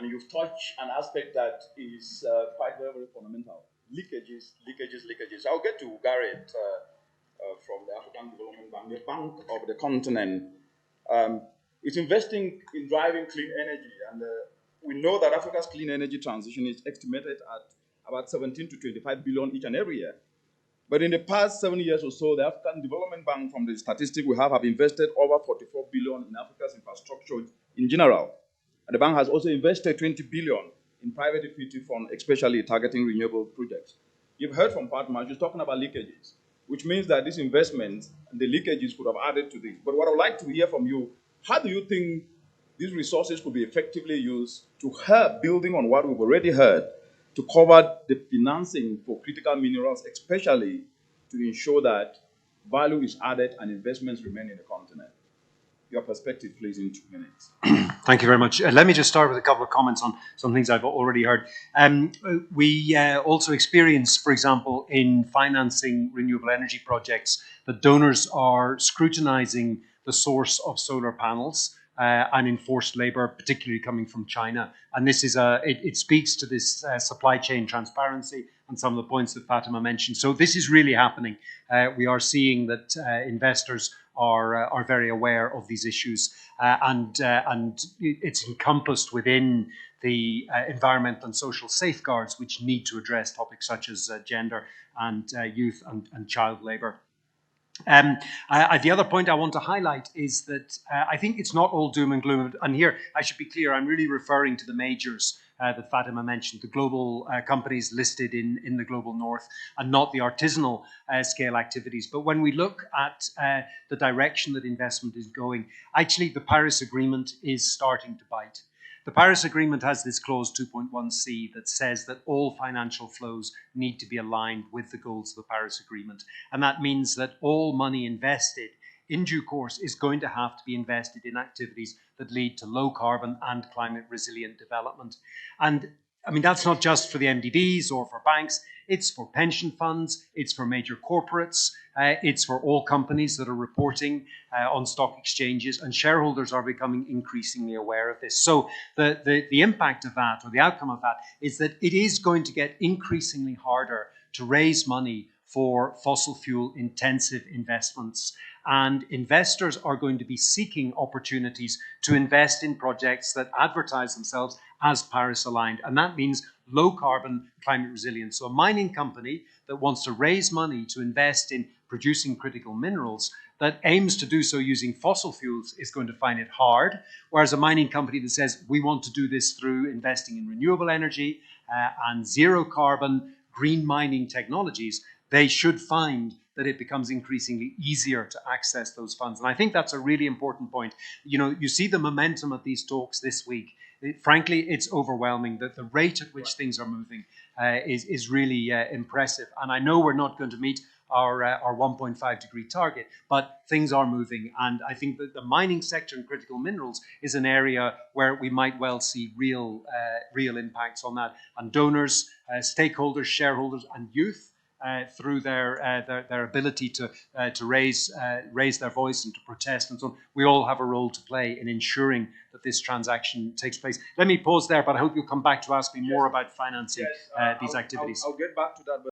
and you've touched an aspect that is quite very, very fundamental. Leakages, leakages, leakages. I'll get to Garrett from the African Development Bank, the bank of the continent. Um, it's investing in driving clean energy, and we know that Africa's clean energy transition is estimated at about 17 to 25 billion each and every year. But in the past 7 years or so, the African Development Bank, from the statistic we have invested over 44 billion in Africa's infrastructure in general. And the bank has also invested 20 billion in private equity fund, especially targeting renewable projects. You've heard from partners, she's talking about leakages, which means that these investments and the leakages could have added to this. But what I would like to hear from you, how do you think these resources could be effectively used to help, building on what we've already heard, to cover the financing for critical minerals, especially to ensure that value is added and investments remain in the continent? Your perspective, please, in 2 minutes. Thank you very much. Let me just start with a couple of comments on some things I've already heard. We also experience, for example, in financing renewable energy projects, that donors are scrutinizing the source of solar panels and enforced labor, particularly coming from China. And this is it speaks to this supply chain transparency and some of the points that Fatima mentioned. So this is really happening. We are seeing that investors are very aware of these issues, and it's encompassed within the environmental and social safeguards which need to address topics such as gender and youth and child labour. The other point I want to highlight is that I think it's not all doom and gloom. And here, I should be clear, I'm really referring to the majors that Fatima mentioned, the global companies listed in the global north, and not the artisanal scale activities. But when we look at the direction that investment is going, actually the Paris Agreement is starting to bite. The Paris Agreement has this clause 2.1c that says that all financial flows need to be aligned with the goals of the Paris Agreement. And that means that all money invested in due course is going to have to be invested in activities that lead to low carbon and climate resilient development. And I mean, that's not just for the MDBs or for banks, it's for pension funds, it's for major corporates, it's for all companies that are reporting on stock exchanges, and shareholders are becoming increasingly aware of this. So the impact of that, or the outcome of that, is that it is going to get increasingly harder to raise money for fossil fuel intensive investments. And investors are going to be seeking opportunities to invest in projects that advertise themselves as Paris aligned. And that means low carbon, climate resilient. So a mining company that wants to raise money to invest in producing critical minerals that aims to do so using fossil fuels is going to find it hard. Whereas a mining company that says, we want to do this through investing in renewable energy and zero carbon, green mining technologies, they should find that it becomes increasingly easier to access those funds. And I think that's a really important point. You know, you see the momentum of these talks this week. Frankly, it's overwhelming. That the rate at which things are moving is really impressive. And I know we're not going to meet our 1.5 degree target, but things are moving. And I think that the mining sector and critical minerals is an area where we might well see real impacts on that. And donors, stakeholders, shareholders, and youth, through their ability to raise their voice and to protest and so on, we all have a role to play in ensuring that this transaction takes place. Let me pause there, but I hope you'll come back to ask me more about financing these activities. I'll get back to that.